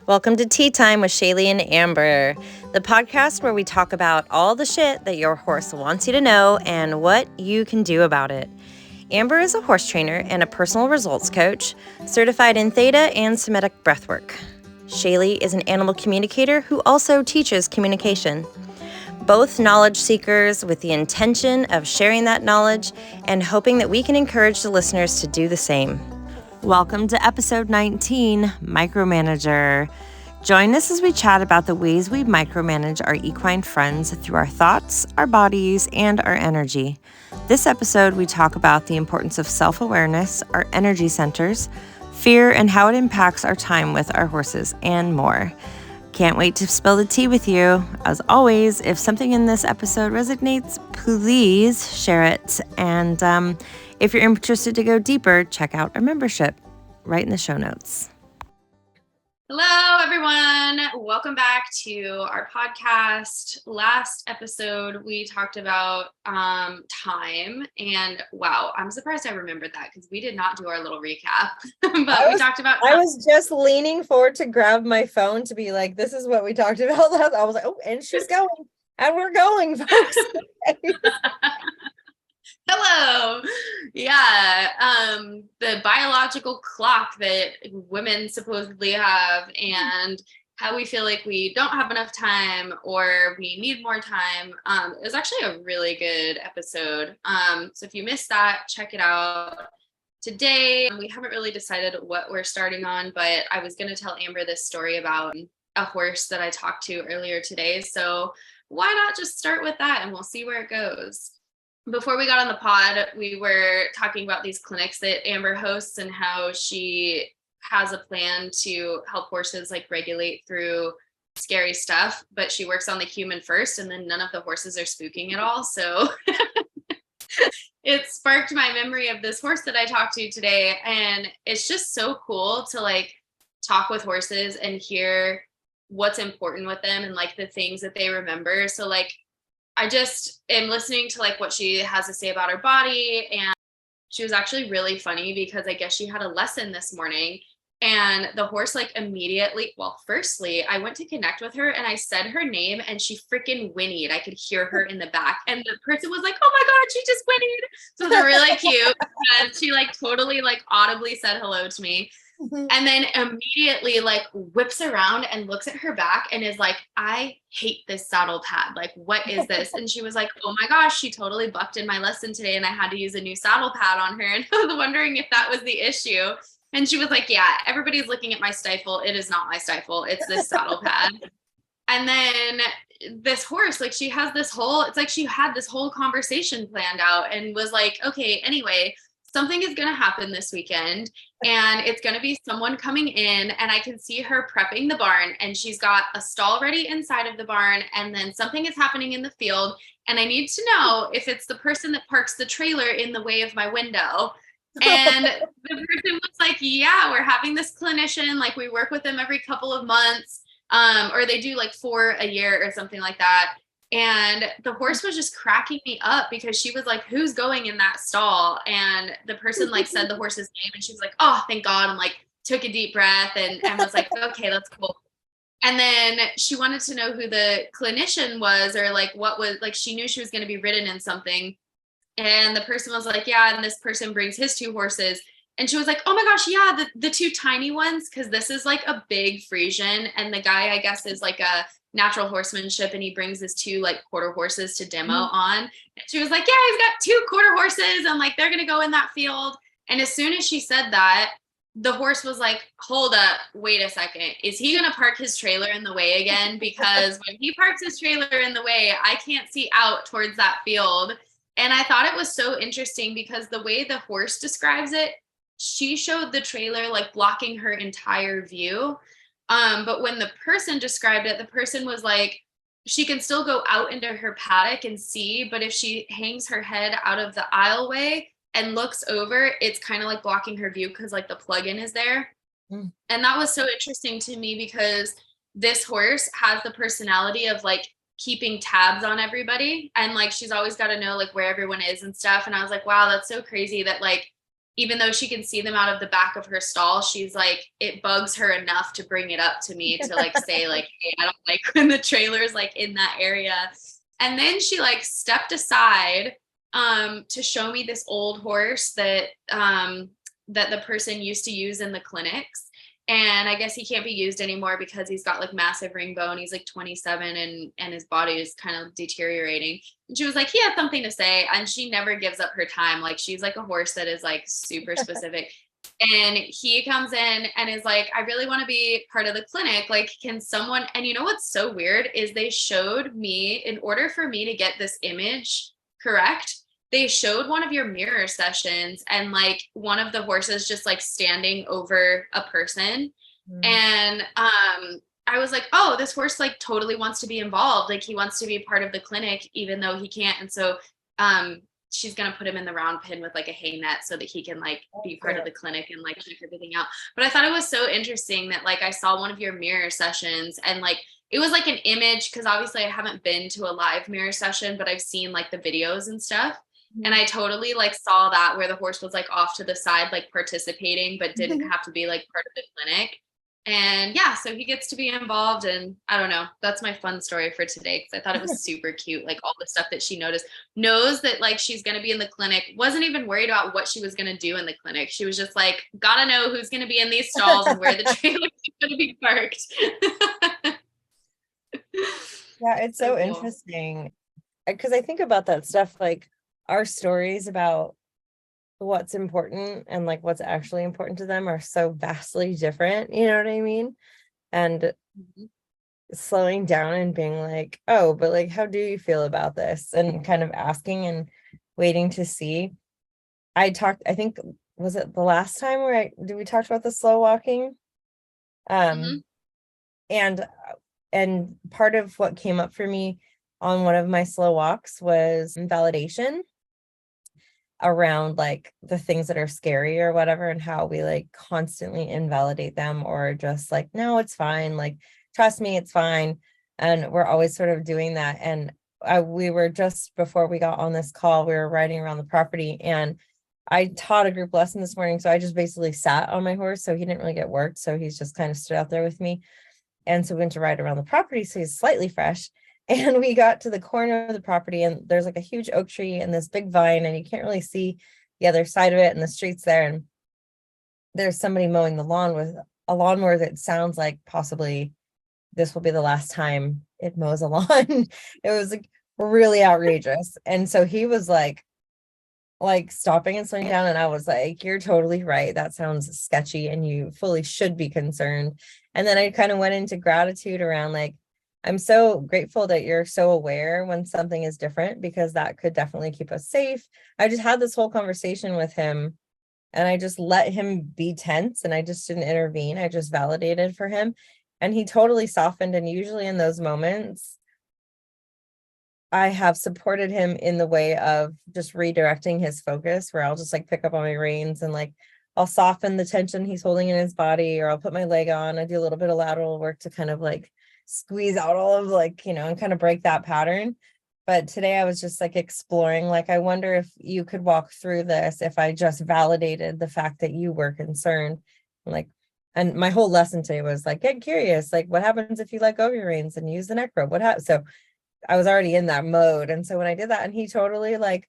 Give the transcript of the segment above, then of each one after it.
Welcome to Tea Time with Shaylee and Amber, the podcast where we talk about all the shit that your horse wants you to know and what you can do about it. Amber is a horse trainer and a personal results coach, certified in Theta and Semitic breathwork. Shaylee is an animal communicator who also teaches communication. Both knowledge seekers with the intention of sharing that knowledge and hoping that we can encourage the listeners to do the same. Welcome to episode 19, Micromanager. Join us as we chat about the ways we micromanage our equine friends through our thoughts, our bodies, and our energy. This episode, we talk about the importance of self-awareness, our energy centers, fear, and how it impacts our time with our horses, and more. Can't wait to spill the tea with you. As always, if something in this episode resonates, please share it. And if you're interested to go deeper, check out our membership right in the show notes. Hello, everyone. Welcome back to our podcast. Last episode, we talked about time, and wow, I'm surprised I remembered that because we did not do our little recap, but we talked about time. I was just leaning forward to grab my phone to be like, this is what we talked about last. I was like, oh, and she's going, and we're going, folks. Hello. Yeah. The biological clock that women supposedly have and how we feel like we don't have enough time or we need more time. It was actually a really good episode. So if you missed that, check it out. Today, we haven't really decided what we're starting on, but I was going to tell Amber this story about a horse that I talked to earlier today. So why not just start with that and we'll see where it goes. Before we got on the pod, we were talking about these clinics that Amber hosts and how she has a plan to help horses like regulate through scary stuff, but she works on the human first and then none of the horses are spooking at all. So it sparked my memory of this horse that I talked to today. And it's just so cool to like talk with horses and hear what's important with them and like the things that they remember. So like, I just am listening to like what she has to say about her body. And she was actually really funny because I guess she had a lesson this morning and the horse like immediately, well, firstly, I went to connect with her and I said her name and she freaking whinnied. I could hear her in the back and the person was like, oh my God, she just whinnied. So they're really cute. And she like totally like audibly said hello to me. And then immediately like whips around and looks at her back and is like, I hate this saddle pad. Like, what is this? And she was like, oh my gosh, she totally bucked in my lesson today and I had to use a new saddle pad on her. And I was wondering if that was the issue. And she was like, yeah, everybody's looking at my stifle. It is not my stifle. It's this saddle pad. And then this horse, like she has this whole, it's like she had this whole conversation planned out and was like, okay, anyway, something is going to happen this weekend and it's going to be someone coming in and I can see her prepping the barn and she's got a stall ready inside of the barn and then something is happening in the field and I need to know if it's the person that parks the trailer in the way of my window. And the person was like, yeah, we're having this clinician, like we work with them every couple of months, or they do like 4 a year or something like that. And the horse was just cracking me up because she was like, who's going in that stall? And the person like said the horse's name and she was like, oh, thank God. And like took a deep breath and was like, okay, that's cool. And then she wanted to know who the clinician was or like what was like, she knew she was going to be ridden in something. And the person was like, yeah, and this person brings his 2 horses. And she was like, oh my gosh, yeah, the 2 tiny ones, because this is like a big Frisian. And the guy, I guess, is like a natural horsemanship and he brings his 2 like quarter horses to demo on. And she was like, yeah, he's got 2 quarter horses and like they're gonna go in that field. And as soon as she said that, the horse was like, hold up, wait a second, is he gonna park his trailer in the way again? Because when he parks his trailer in the way, I can't see out towards that field. And I thought it was so interesting because the way the horse describes it, she showed the trailer like blocking her entire view. But when the person described it, the person was like, she can still go out into her paddock and see, but if she hangs her head out of the aisleway and looks over, it's kind of like blocking her view because like the plug-in is there. And that was so interesting to me because this horse has the personality of like keeping tabs on everybody. And like, she's always got to know like where everyone is and stuff. And I was like, wow, that's so crazy that like even though she can see them out of the back of her stall, she's like, it bugs her enough to bring it up to me to like say like, hey, I don't like when the trailer's like in that area. And then she like stepped aside to show me this old horse that that the person used to use in the clinics. And I guess he can't be used anymore because he's got like massive ring bone. He's like 27 and his body is kind of deteriorating. And she was like, he had something to say. And she never gives up her time. Like she's like a horse that is like super specific. And he comes in and is like, I really want to be part of the clinic. Like, can someone, and you know what's so weird is they showed me, in order for me to get this image correct, they showed one of your mirror sessions and like one of the horses just like standing over a person. And I was like, oh, this horse like totally wants to be involved. Like he wants to be part of the clinic, even though he can't. And so she's going to put him in the round pen with like a hay net so that he can like be part of the clinic and like check everything out. But I thought it was so interesting that like I saw one of your mirror sessions and like it was like an image, because obviously I haven't been to a live mirror session, but I've seen like the videos and stuff. And I totally like saw that where the horse was like off to the side, like participating, but didn't have to be like part of the clinic. And yeah, so he gets to be involved. And I don't know, that's my fun story for today, because I thought it was super cute. Like all the stuff that she knows that like she's going to be in the clinic, wasn't even worried about what she was going to do in the clinic. She was just like, gotta know who's going to be in these stalls and where the trailer is going to be parked. Yeah, it's so cool. interesting because I think about that stuff, like our stories about what's important and like what's actually important to them are so vastly different, you know what I mean? And slowing down and being like, oh, but like, how do you feel about this? And kind of asking and waiting to see. I think, was it the last time where did we talk about the slow walking? And part of what came up for me on one of my slow walks was validation around like the things that are scary or whatever, and how we like constantly invalidate them or just like, no, it's fine. Like, trust me, it's fine. And we're always sort of doing that. And we were just before we got on this call, we were riding around the property and I taught a group lesson this morning. So I just basically sat on my horse. So he didn't really get worked. So he's just kind of stood out there with me. And so we went to ride around the property. So he's slightly fresh. And we got to the corner of the property and there's like a huge oak tree and this big vine and you can't really see the other side of it and the street's there. And there's somebody mowing the lawn with a lawnmower that sounds like possibly this will be the last time it mows a lawn. It was like really outrageous. And so he was like stopping and slowing down. And I was like, you're totally right. That sounds sketchy and you fully should be concerned. And then I kind of went into gratitude around like, I'm so grateful that you're so aware when something is different, because that could definitely keep us safe. I just had this whole conversation with him and I just let him be tense and I just didn't intervene. I just validated for him and he totally softened. And usually in those moments, I have supported him in the way of just redirecting his focus, where I'll just like pick up on my reins and like I'll soften the tension he's holding in his body, or I'll put my leg on. I do a little bit of lateral work to kind of like squeeze out all of like, and kind of break that pattern. But today I was just like exploring, like, I wonder if you could walk through this if I just validated the fact that you were concerned. And my whole lesson today was like, get curious, like what happens if you let go of your reins and use the neck rope? What happens? So I was already in that mode. And so when I did that and he totally like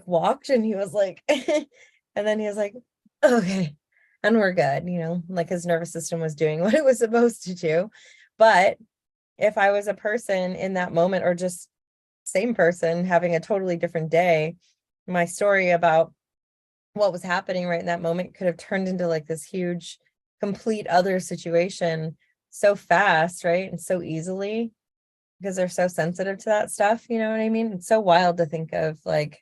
walked and he was like, and then he was like, okay, and we're good, like his nervous system was doing what it was supposed to do. But if I was a person in that moment, or just same person having a totally different day, my story about what was happening right in that moment could have turned into like this huge, complete other situation so fast, right? And so easily, because they're so sensitive to that stuff. You know what I mean? It's so wild to think of like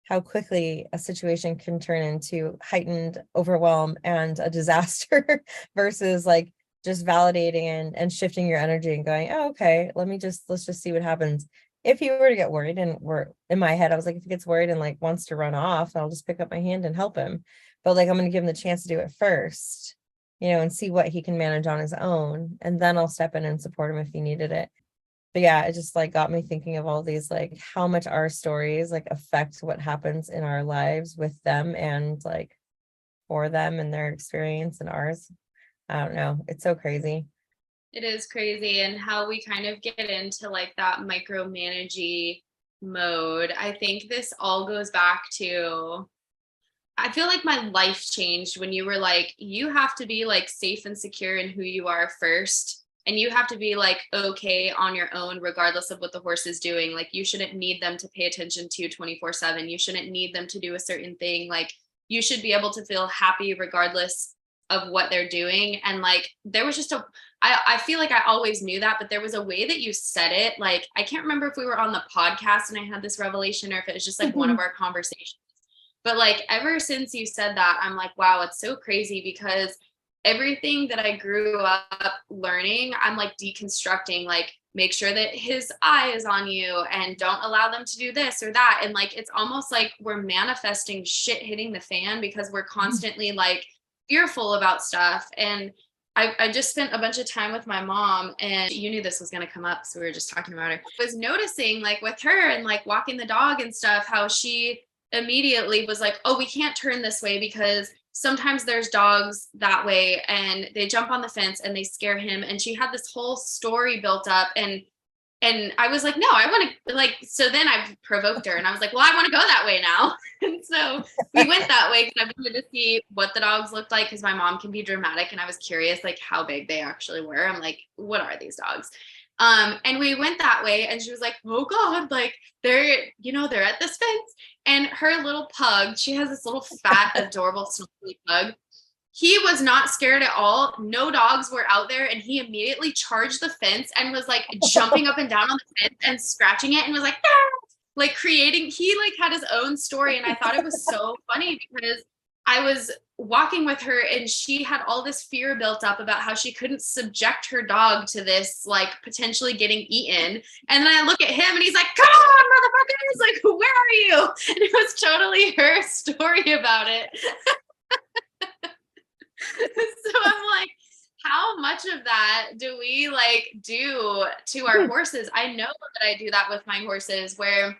how quickly a situation can turn into heightened overwhelm and a disaster versus like just validating and shifting your energy and going, oh, okay, let's just see what happens. If you were to get worried, and we're in my head, I was like, if he gets worried and like wants to run off, I'll just pick up my hand and help him. But like, I'm going to give him the chance to do it first, and see what he can manage on his own. And then I'll step in and support him if he needed it. But yeah, it just like got me thinking of all these, like how much our stories like affect what happens in our lives with them, and like for them and their experience and ours. I don't know. It's so crazy. It is crazy, and how we kind of get into like that micromanaging mode. I think this all goes back to, I feel like my life changed when you were like, you have to be like safe and secure in who you are first. And you have to be like okay on your own, regardless of what the horse is doing. Like, you shouldn't need them to pay attention to 24/7. You shouldn't need them to do a certain thing. Like, you should be able to feel happy regardless of what they're doing. And like, there was just I feel like I always knew that, but there was a way that you said it. Like, I can't remember if we were on the podcast and I had this revelation, or if it was just like one of our conversations. But like, ever since you said that, I'm like, wow, it's so crazy, because everything that I grew up learning, I'm like deconstructing, like, make sure that his eye is on you and don't allow them to do this or that. And like, it's almost like we're manifesting shit hitting the fan because we're constantly like fearful about stuff. And I just spent a bunch of time with my mom, and you knew this was going to come up, so we were just talking about her. I was noticing, like, with her and like walking the dog and stuff, how she immediately was like, oh, we can't turn this way because sometimes there's dogs that way and they jump on the fence and they scare him. And she had this whole story built up, and I was like, no, I want to, like, so then I provoked her and I was like, well, I want to go that way now. And so we went that way because I wanted to see what the dogs looked like, because my mom can be dramatic and I was curious, like, how big they actually were. I'm like, what are these dogs? And we went that way, and she was like, oh God, like, they're at this fence. And her little pug, she has this little fat, adorable, snuggly pug. He was not scared at all. No dogs were out there. And he immediately charged the fence and was like jumping up and down on the fence and scratching it, and was like, ah! Like creating, he like had his own story. And I thought it was so funny, because I was walking with her and she had all this fear built up about how she couldn't subject her dog to this, like, potentially getting eaten. And then I look at him and he's like, come on, motherfuckers, like, where are you? And it was totally her story about it. So I'm like, how much of that do we like do to our horses? I know that I do that with my horses, where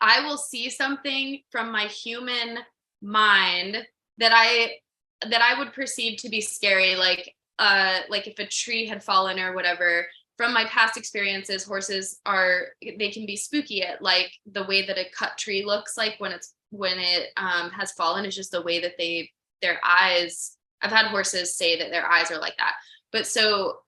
I will see something from my human mind that I would perceive to be scary, like if a tree had fallen or whatever. From my past experiences, horses they can be spooky at like the way that a cut tree looks like when it has fallen. Is just the way that their eyes. I've had horses say that their eyes are like that. But so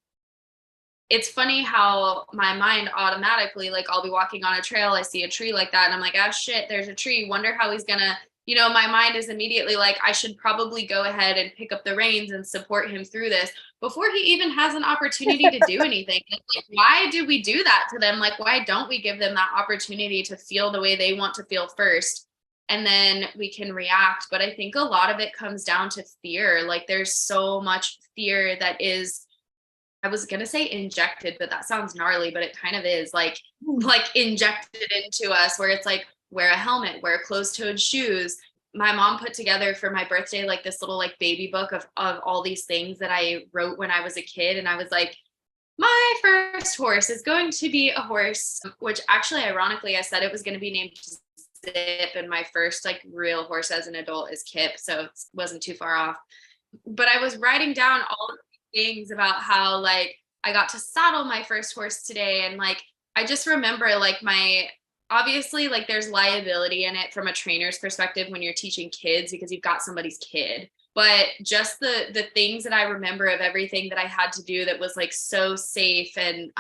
it's funny how my mind automatically, like, I'll be walking on a trail, I see a tree like that, and I'm like, ah, shit, there's a tree. Wonder how he's gonna, my mind is immediately like, I should probably go ahead and pick up the reins and support him through this before he even has an opportunity to do anything. Like, why do we do that to them? Like, why don't we give them that opportunity to feel the way they want to feel first? And then we can react. But I think a lot of it comes down to fear. Like, there's so much fear that is, I was going to say injected, but that sounds gnarly, but it kind of is like injected into us, where it's like, wear a helmet, wear closed-toed shoes. My mom put together for my birthday, like, this little like baby book of all these things that I wrote when I was a kid. And I was like, my first horse is going to be a horse, which actually, ironically, I said it was going to be named Zip, and my first like real horse as an adult is Kip, so it wasn't too far off. But I was writing down all of these things about how, like, I got to saddle my first horse today, and like, I just remember, like, obviously, like, there's liability in it from a trainer's perspective when you're teaching kids, because you've got somebody's kid. But just the things that I remember of everything that I had to do that was like so safe, and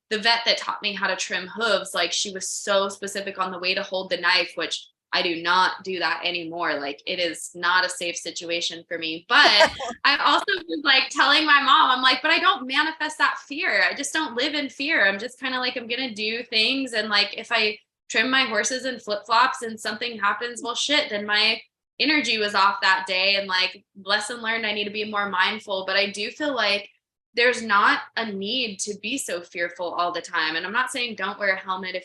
the vet that taught me how to trim hooves, like, she was so specific on the way to hold the knife, which I do not do that anymore. Like, it is not a safe situation for me. But I also was like telling my mom, I'm like, but I don't manifest that fear. I just don't live in fear. I'm just kind of like, I'm going to do things. And like, if I trim my horses in flip-flops and something happens, well, shit, then my energy was off that day. And like, lesson learned, I need to be more mindful. But I do feel like there's not a need to be so fearful all the time. And I'm not saying don't wear a helmet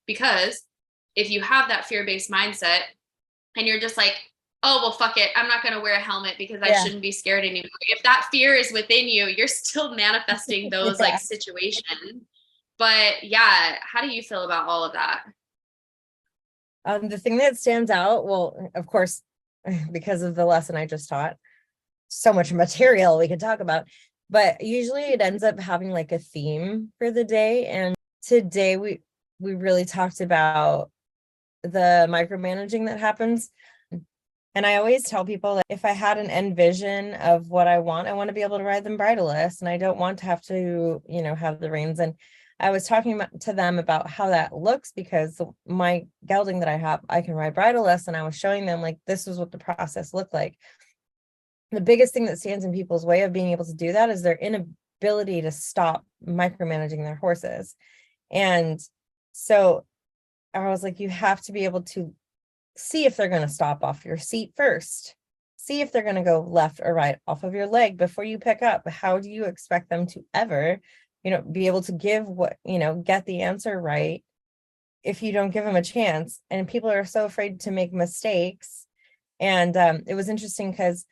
because if you have that fear-based mindset and you're just like, oh, well, fuck it, I'm not going to wear a helmet because I shouldn't be scared anymore. If that fear is within you, you're still manifesting those like situations. But yeah, how do you feel about all of that? The thing that stands out, well, of course, because of the lesson I just taught. So much material we could talk about, but usually it ends up having like a theme for the day. And today we really talked about the micromanaging that happens. And I always tell people that if I had an end vision of what I want to be able to ride them bridleless, and I don't want to have to, have the reins. And I was talking to them about how that looks, because my gelding that I have, I can ride bridleless, and I was showing them like this is what the process looked like. The biggest thing that stands in people's way of being able to do that is their inability to stop micromanaging their horses. And so I was like, you have to be able to see if they're going to stop off your seat first. See if they're going to go left or right off of your leg before you pick up. How do you expect them to ever, be able to give get the answer right if you don't give them a chance? And people are so afraid to make mistakes. And it was interesting because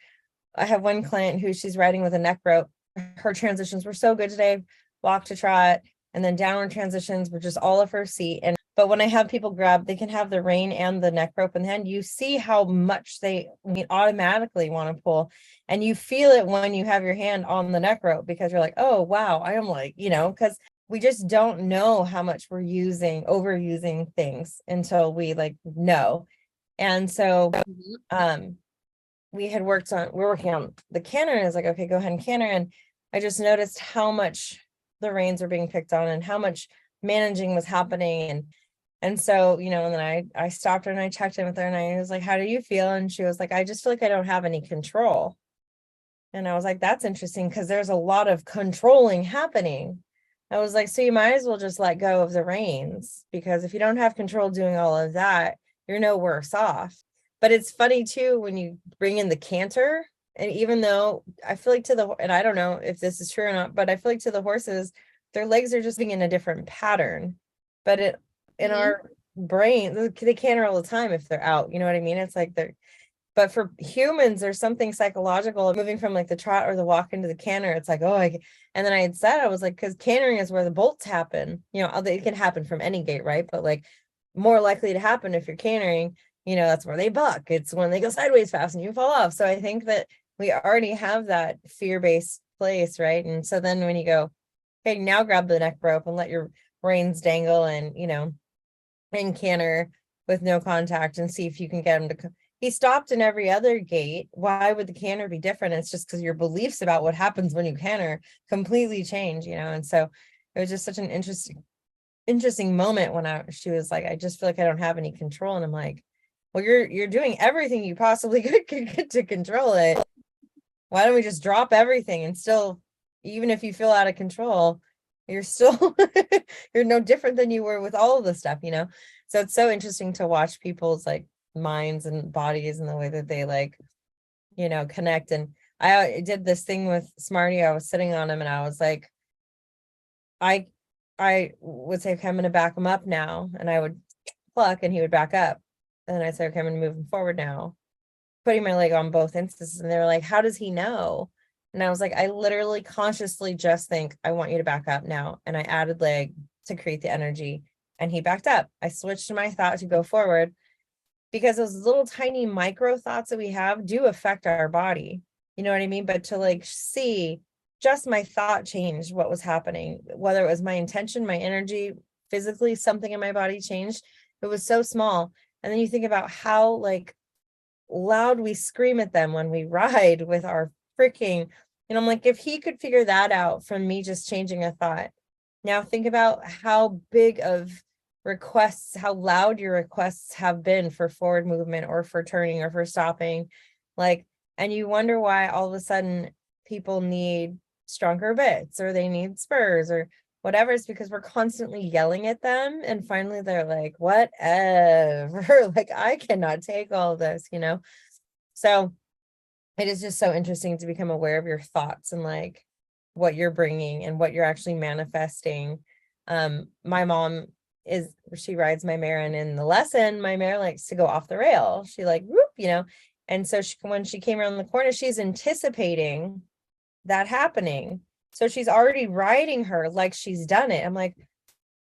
I have one client who she's riding with a neck rope. Her transitions were so good today, walk to trot, and then downward transitions were just all of her seat. But when I have people grab, they can have the rein and the neck rope in hand. You see how much they automatically want to pull, and you feel it when you have your hand on the neck rope, because you're like, oh, wow, I am like, because we just don't know how much we're overusing things until we know. And so, we're working on the canter, and it's like, okay, go ahead and canter. And I just noticed how much the reins were being picked on and how much managing was happening. And so, and then I stopped her and I checked in with her and I was like, how do you feel? And she was like, I just feel like I don't have any control. And I was like, that's interesting, because there's a lot of controlling happening. I was like, so you might as well just let go of the reins, because if you don't have control doing all of that, you're no worse off. But it's funny too, when you bring in the canter, and even though I feel like and I don't know if this is true or not, but I feel like to the horses, their legs are just being in a different pattern. But in our brain, they canter all the time if they're out. You know what I mean? It's like but for humans, there's something psychological moving from like the trot or the walk into the canter. It's like, and then I was like, because cantering is where the bolts happen. It can happen from any gait, right? But like more likely to happen if you're cantering, that's where they buck. It's when they go sideways fast and you fall off. So I think that we already have that fear-based place, right? And so then when you go, okay, now grab the neck rope and let your reins dangle and, and canter with no contact and see if you can get him to. He stopped in every other gait. Why would the canter be different? It's just because your beliefs about what happens when you canter completely change, And so it was just such an interesting moment when she was like, I just feel like I don't have any control. And I'm like, well, you're doing everything you possibly could to control it. Why don't we just drop everything and still, even if you feel out of control, you're still you're no different than you were with all of the stuff, So it's so interesting to watch people's like minds and bodies and the way that they connect. And I did this thing with Smarty. I was sitting on him and I was like, I would say, okay, I'm going to back him up now. And I would pluck and he would back up. And then I said, okay, I'm going to move him forward now, putting my leg on both instances. And they were like, how does he know? And I was like, I literally consciously just think, I want you to back up now. And I added leg to create the energy. And he backed up. I switched my thought to go forward, because those little tiny micro thoughts that we have do affect our body. You know what I mean? But to see just my thought changed what was happening, whether it was my intention, my energy, physically, something in my body changed. It was so small. And then you think about how loud we scream at them when we ride with our freaking, and I'm like, if he could figure that out from me just changing a thought, now think about how big of requests, how loud your requests have been for forward movement or for turning or for stopping, and you wonder why all of a sudden people need stronger bits or they need spurs or whatever. It's because we're constantly yelling at them, and finally they're like, whatever, I cannot take all this, So it is just so interesting to become aware of your thoughts and what you're bringing and what you're actually manifesting. My mom she rides my mare, and in the lesson my mare likes to go off the rail. She whoop, and so when she came around the corner, she's anticipating that happening. So she's already riding her like she's done it. I'm like,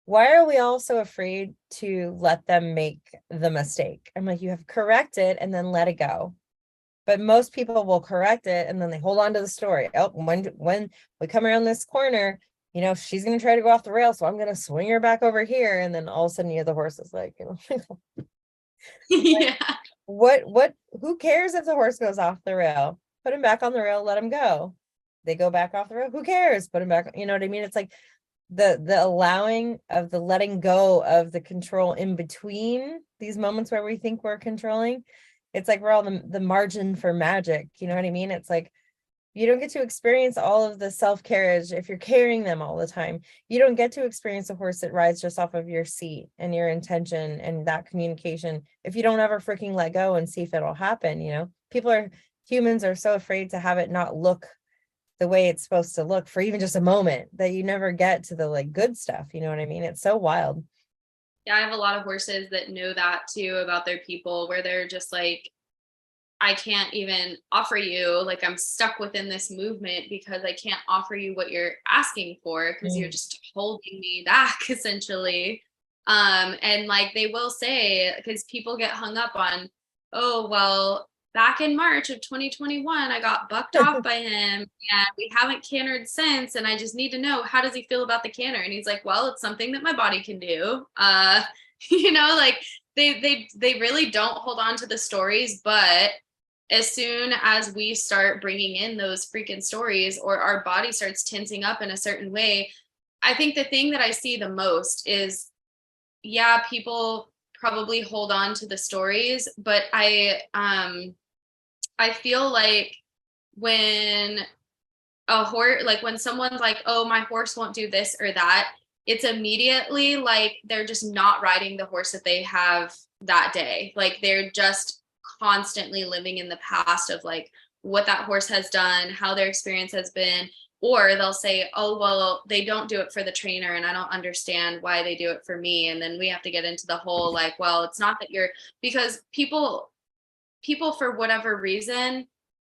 why are we all so afraid to let them make the mistake? I'm like, you have corrected and then let it go. but most people will correct it and then they hold on to the story. Oh, when we come around this corner, you know, she's going to try to go off the rail, so I'm going to swing her back over here. And then all of a sudden, the horse is like, you know, Yeah. who cares if the horse goes off the rail? Put him back on the rail, let him go. They go back off the rail. Who cares? Put him back. You know what I mean? It's like the allowing of the letting go of the control in between these moments where we think we're controlling. It's like we're all the margin for magic. You know what I mean? It's like you don't get to experience all of the self-carriage if you're carrying them all the time. You don't get to experience a horse that rides just off of your seat and your intention and that communication if you don't ever freaking let go and see if it'll happen. You know, humans are so afraid to have it not look the way it's supposed to look for even just a moment that you never get to the like good stuff. You know what I mean? It's so wild. Yeah, I have a lot of horses that know that too about their people, where they're just like, I can't even offer you, like I'm stuck within this movement because I can't offer you what you're asking for because you're just holding me back essentially. And like they will say, because people get hung up on, oh, well, back in March of 2021, I got bucked off by him and we haven't cantered since. And I just need to know, how does he feel about the canter? And he's like, well, it's something that my body can do. You know, like they really don't hold on to the stories, but as soon as we start bringing in those freaking stories or our body starts tensing up in a certain way, I think the thing that I see the most is, yeah, people probably hold on to the stories, but I feel like when a horse, like when someone's like, oh, my horse won't do this or that, it's immediately like they're just not riding the horse that they have that day. Like they're just constantly living in the past of like what that horse has done, how their experience has been. Or they'll say, oh, well, they don't do it for the trainer and I don't understand why they do it for me. And then we have to get into the whole like, well, it's not that because people for whatever reason,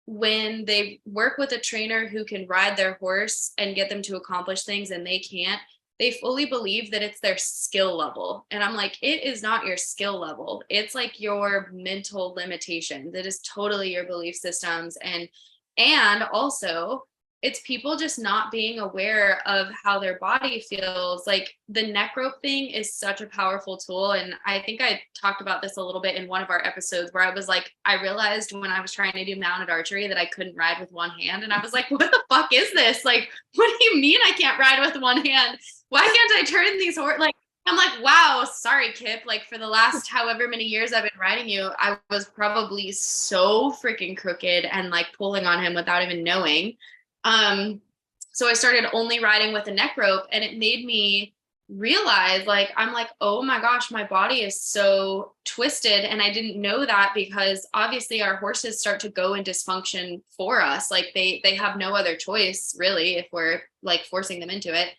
when they work with a trainer who can ride their horse and get them to accomplish things and they can't, they fully believe that it's their skill level. And I'm like, it is not your skill level. It's like your mental limitations. It is totally your belief systems. And also it's people just not being aware of how their body feels. Like the neck rope thing is such a powerful tool. And I think I talked about this a little bit in one of our episodes where I was like, I realized when I was trying to do mounted archery that I couldn't ride with one hand. And I was like, what the fuck is this? Like, what do you mean I can't ride with one hand? Why can't I turn these horses? Like, I'm like, wow, sorry, Kip. Like for the last however many years I've been riding you, I was probably so freaking crooked and like pulling on him without even knowing. So I started only riding with a neck rope and it made me realize like, I'm like, oh my gosh, my body is so twisted. And I didn't know that because obviously our horses start to go in dysfunction for us. Like they have no other choice really, if we're like forcing them into it.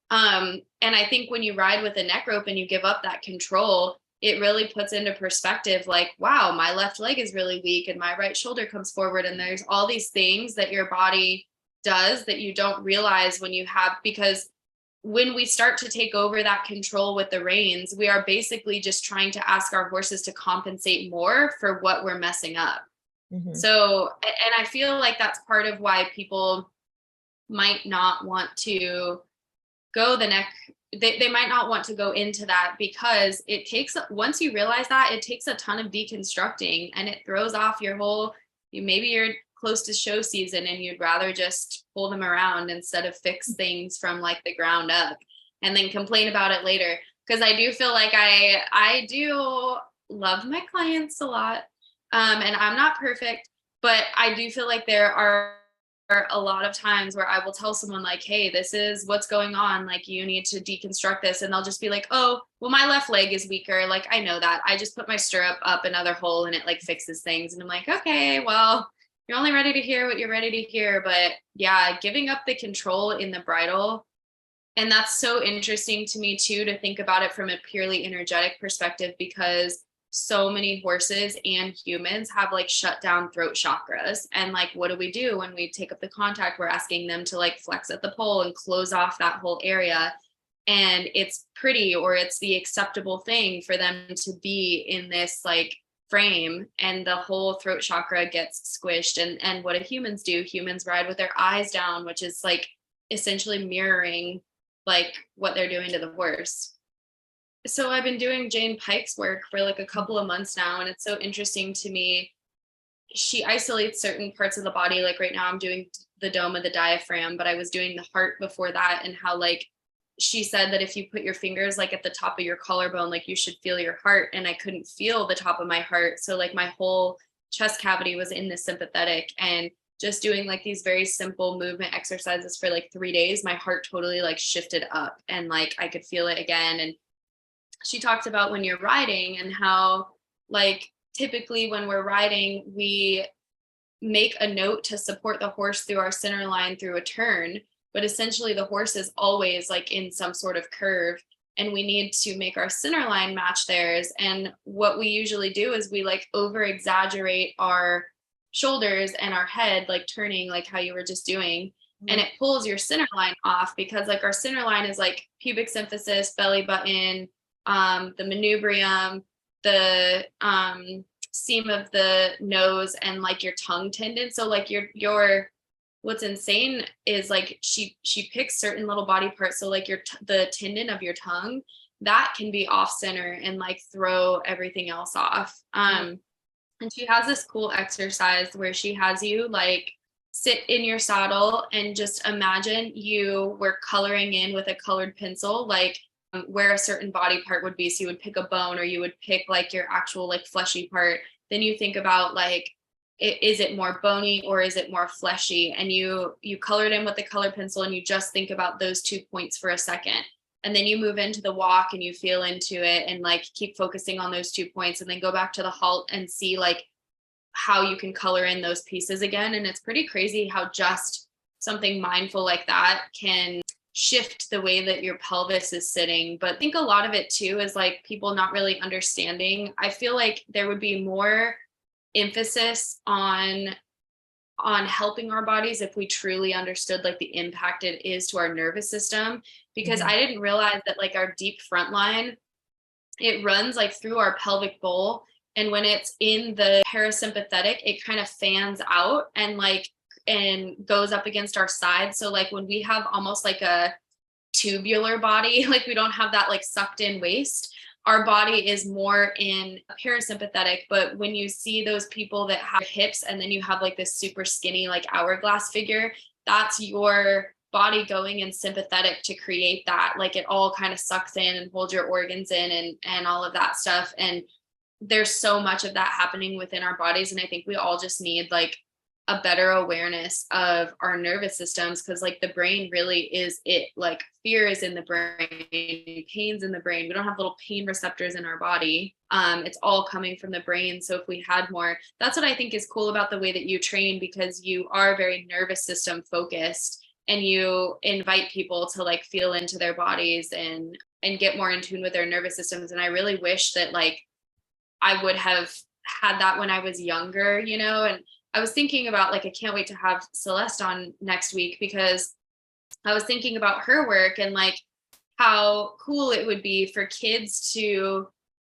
And I think when you ride with a neck rope and you give up that control, it really puts into perspective, like, wow, my left leg is really weak and my right shoulder comes forward. And there's all these things that your body does that you don't realize when you have, because when we start to take over that control with the reins, we are basically just trying to ask our horses to compensate more for what we're messing up. Mm-hmm. So, and I feel like that's part of why people might not want to go the neck. They might not want to go into that because it takes, once you realize that, it takes a ton of deconstructing and it throws off your whole, maybe you're close to show season and you'd rather just pull them around instead of fix things from like the ground up and then complain about it later. Because I do feel like I do love my clients a lot, and I'm not perfect, but I do feel like there are a lot of times where I will tell someone like, hey, this is what's going on, like you need to deconstruct this, and they'll just be like, oh, well, my left leg is weaker, like I know that, I just put my stirrup up another hole and it like fixes things. And I'm like, okay, well, you're only ready to hear what you're ready to hear. But yeah, giving up the control in the bridle. And that's so interesting to me too, to think about it from a purely energetic perspective, because so many horses and humans have like shut down throat chakras. And like, what do we do when we take up the contact? We're asking them to like flex at the pole and close off that whole area. And it's pretty, or it's the acceptable thing for them to be in this like frame, and the whole throat chakra gets squished. And what do humans ride with their eyes down, which is like essentially mirroring like what they're doing to the horse. So I've been doing Jane Pike's work for like a couple of months now, and it's so interesting to me. She isolates certain parts of the body. Like right now I'm doing the dome of the diaphragm, but I was doing the heart before that, and how like she said that if you put your fingers like at the top of your collarbone, like you should feel your heart. And I couldn't feel the top of my heart. So like my whole chest cavity was in the sympathetic, and just doing like these very simple movement exercises for like 3 days, my heart totally like shifted up and like I could feel it again. And she talked about when you're riding and how like typically when we're riding, we make a note to support the horse through our center line through a turn, but essentially the horse is always like in some sort of curve, and we need to make our center line match theirs. And what we usually do is we like over exaggerate our shoulders and our head, like turning, like how you were just doing. And it pulls your center line off, because like our center line is like pubic symphysis, belly button, the manubrium, the seam of the nose, and like your tongue tendon. So like your what's insane is like she picks certain little body parts. So like the tendon of your tongue, that can be off center and like throw everything else off. And she has this cool exercise where she has you like sit in your saddle and just imagine you were coloring in with a colored pencil, like where a certain body part would be. So you would pick a bone, or you would pick like your actual like fleshy part. Then you think about like, is it more bony or is it more fleshy? And you color it in with the color pencil, and you just think about those 2 points for a second. And then you move into the walk and you feel into it and like keep focusing on those 2 points, and then go back to the halt and see like how you can color in those pieces again. And it's pretty crazy how just something mindful like that can shift the way that your pelvis is sitting. But I think a lot of it too is like people not really understanding. I feel like there would be more emphasis on helping our bodies if we truly understood like the impact it is to our nervous system, because I didn't realize that like our deep front line, it runs like through our pelvic bowl, and when it's in the parasympathetic, it kind of fans out and like and goes up against our side. So like when we have almost like a tubular body, like we don't have that like sucked in waist, our body is more in parasympathetic. But when you see those people that have hips and then you have like this super skinny like hourglass figure, that's your body going in sympathetic to create that. Like it all kind of sucks in and holds your organs in and all of that stuff. And there's so much of that happening within our bodies. And I think we all just need like a better awareness of our nervous systems, because like the brain really is it. Like fear is in the brain, pain's in the brain. We don't have little pain receptors in our body. It's all coming from the brain. So if we had more, that's what I think is cool about the way that you train, because you are very nervous system focused, and you invite people to like feel into their bodies and get more in tune with their nervous systems. And I really wish that like I would have had that when I was younger, you know. And I was thinking about like, I can't wait to have Celeste on next week, because I was thinking about her work and like how cool it would be for kids to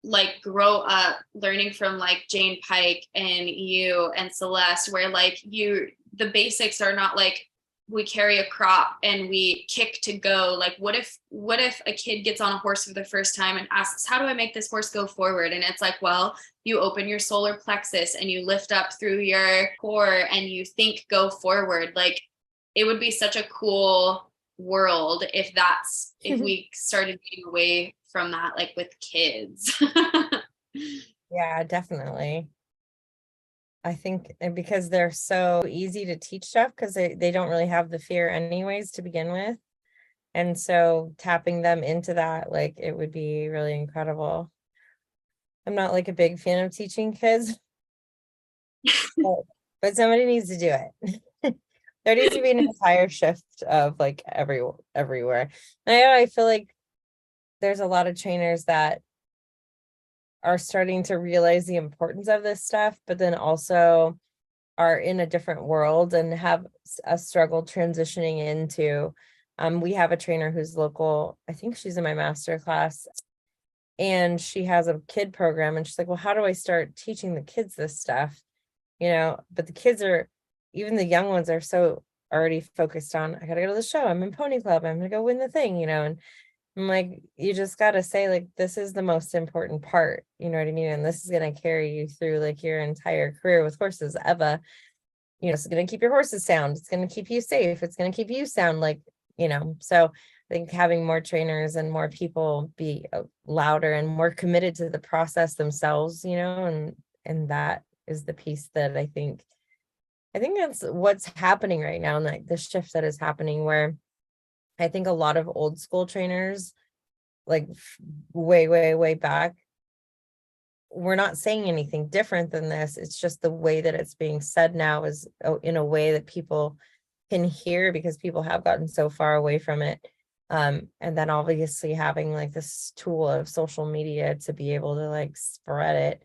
like grow up learning from like Jane Pike and you and Celeste, where like the basics are not like we carry a crop and we kick to go. Like what if a kid gets on a horse for the first time and asks, how do I make this horse go forward? And it's like, well, you open your solar plexus and you lift up through your core and you think go forward. Like it would be such a cool world if we started getting away from that, like with kids. Yeah, definitely. I think because they're so easy to teach stuff, because they don't really have the fear anyways to begin with. And so tapping them into that, like it would be really incredible. I'm not like a big fan of teaching kids, but somebody needs to do it. There needs to be an entire shift of like everywhere. And I feel like there's a lot of trainers that are starting to realize the importance of this stuff, but then also are in a different world and have a struggle transitioning into. We have a trainer who's local. I think she's in my master class. and she has a kid program, and she's like, well, how do I start teaching the kids this stuff? But the kids are, even the young ones are so already focused on, I gotta go to the show, I'm in pony club, I'm gonna go win the thing, and I'm like, you just gotta say, like, this is the most important part, you know what I mean? And this is gonna carry you through like your entire career with horses. Eva, it's gonna keep your horses sound, it's gonna keep you safe, it's gonna keep you sound, like, so I think having more trainers and more people be louder and more committed to the process themselves, and that is the piece that I think that's what's happening right now, and like the shift that is happening, where I think a lot of old school trainers, like way, way, way back, we're not saying anything different than this. It's just the way that it's being said now is in a way that people can hear, because people have gotten so far away from it. And then obviously having like this tool of social media to be able to like spread it,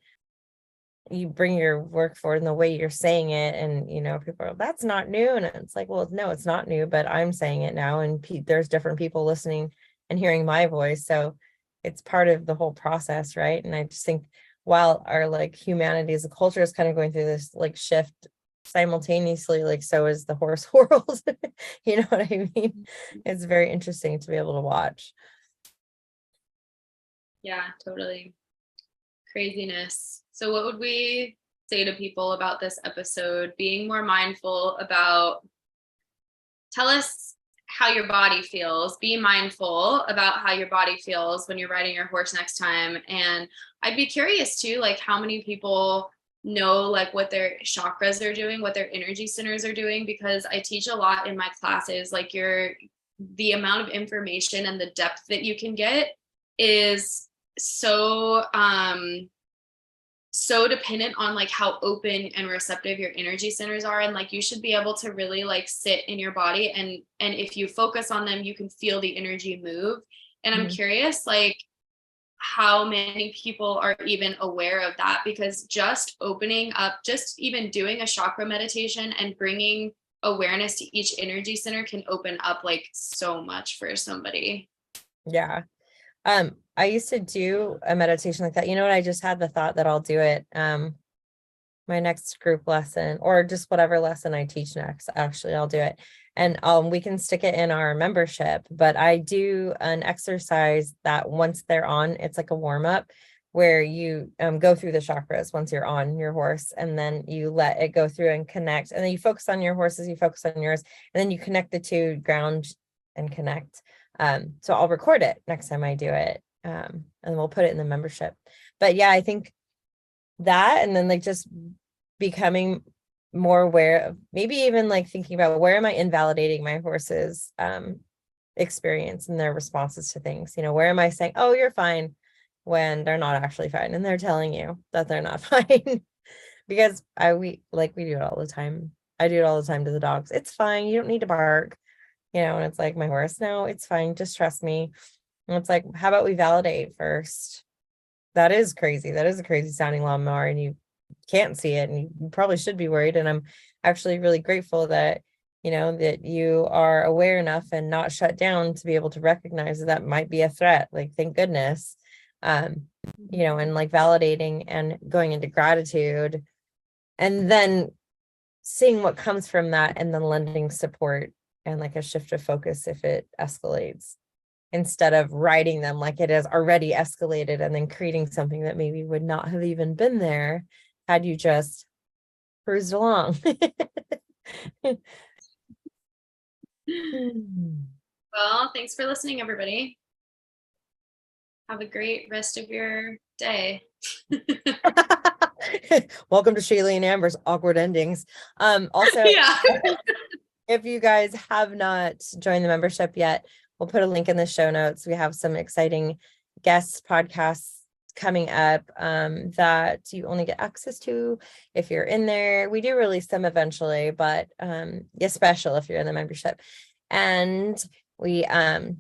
you bring your work forward in the way you're saying it, and people are, that's not new, and it's like, well, no, it's not new, but I'm saying it now, and there's different people listening and hearing my voice, so it's part of the whole process, right? And I just think, while our like humanity as a culture is kind of going through this like shift simultaneously, like so is the horse world. You know what I mean? It's very interesting to be able to watch. Yeah, totally. Craziness. So what would we say to people about this episode? Being more mindful about, tell us how your body feels. Be mindful about how your body feels when you're riding your horse next time. And I'd be curious too, like how many people know like what their chakras are doing, what their energy centers are doing, because I teach a lot in my classes. Like the amount of information and the depth that you can get is so dependent on like how open and receptive your energy centers are, and like you should be able to really like sit in your body, and if you focus on them you can feel the energy move. And I'm curious like how many people are even aware of that, because just opening up, just even doing a chakra meditation and bringing awareness to each energy center can open up like so much for somebody. Yeah. I used to do a meditation like that. You know what? I just had the thought that I'll do it. My next group lesson, or just whatever lesson I teach next, actually, I'll do it. And we can stick it in our membership, but I do an exercise that once they're on, it's like a warm up where you go through the chakras once you're on your horse, and then you let it go through and connect. And then you focus on your horses, you focus on yours, and then you connect the two, ground and connect. So I'll record it next time I do it. And we'll put it in the membership. But yeah, I think that, and then like just becoming more aware of, maybe even like thinking about, where am I invalidating my horse's experience and their responses to things? Where am I saying, oh, you're fine, when they're not actually fine, and they're telling you that they're not fine. Because we do it all the time. I do it all the time to the dogs. It's fine, you don't need to bark. And it's like, my horse, no, it's fine, just trust me. And it's like, how about we validate first? That is crazy. That is a crazy sounding lawnmower, and you can't see it, and you probably should be worried. And I'm actually really grateful that, that you are aware enough and not shut down to be able to recognize that might be a threat. Like, thank goodness. And like validating and going into gratitude, and then seeing what comes from that, and then lending support and like a shift of focus if it escalates, instead of writing them like it has already escalated, and then creating something that maybe would not have even been there had you just cruised along. Well, thanks for listening, everybody. Have a great rest of your day. Welcome to Shaylee and Amber's awkward endings. Also, yeah. if you guys have not joined the membership yet, we'll put a link in the show notes. We have some exciting guest podcasts coming up that you only get access to if you're in there. We do release them eventually, but yeah, special if you're in the membership. And we have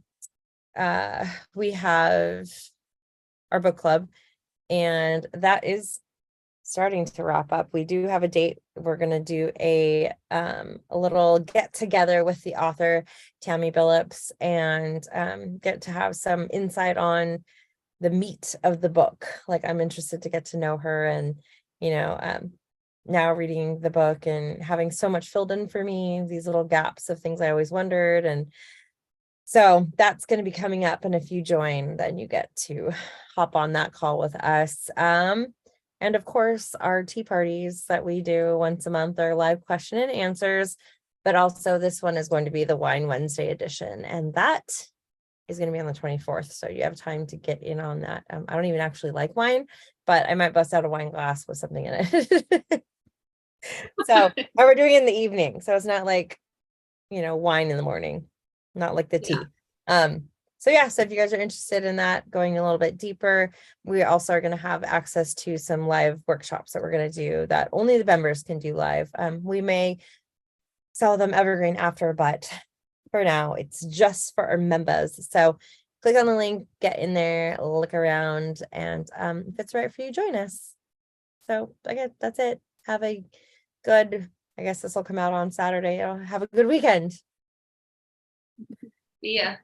our book club, and that is starting to wrap up. We do have a date. We're going to do a little get together with the author Tammy Billups, and get to have some insight on the meat of the book. Like, I'm interested to get to know her, and now reading the book and having so much filled in for me, these little gaps of things I always wondered. And so that's going to be coming up. And if you join, then you get to hop on that call with us. And of course, our tea parties that we do once a month are live question and answers, but also this one is going to be the Wine Wednesday edition. And that is going to be on the 24th. So you have time to get in on that. I don't even actually like wine, but I might bust out a wine glass with something in it. So, and we're doing it in the evening. So it's not like, wine in the morning, not like the tea. So if you guys are interested in that, going a little bit deeper, we also are going to have access to some live workshops that we're going to do that only the members can do live. We may sell them evergreen after, but for now, it's just for our members. So click on the link, get in there, look around, and if it's right for you, join us. So again, that's it. Have a good, I guess this will come out on Saturday. Have a good weekend. Yeah.